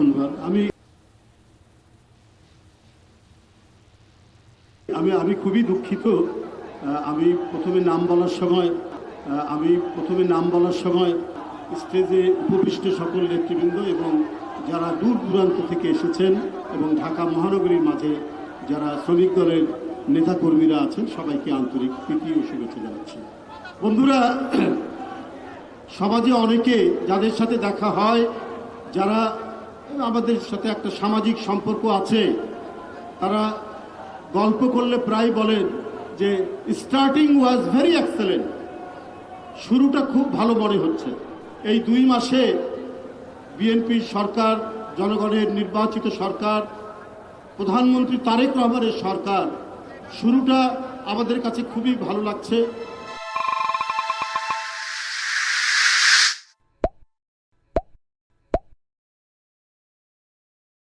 ধন্যবাদ। আমি খুবই দুঃখিত। আমি প্রথমে নাম বলার সময় স্টেজে উপবিষ্ট সকল নেতৃবৃন্দ এবং যারা দূর দূরান্ত থেকে এসেছেন এবং ঢাকা মহানগরীর মাঝে যারা শ্রমিক দলের নেতাকর্মীরা আছেন সবাইকে আন্তরিক প্রীতি ও শুভেচ্ছা জানাচ্ছি। বন্ধুরা, সমাজে অনেকে যাদের সাথে দেখা হয়, যারা আমাদের সাথে একটা সামাজিক সম্পর্ক আছে, তারা গল্প করলে প্রায় বলেন যে স্টার্টিং ওয়াজ ভেরি এক্সেলেন্ট, শুরুটা খুব ভালো মনে হচ্ছে। এই 2 মাসে বিএনপির সরকার, জনগণের নির্বাচিত সরকার, প্রধানমন্ত্রী তারেক রহমানের সরকার, শুরুটা আমাদের কাছে খুবই ভালো লাগছে।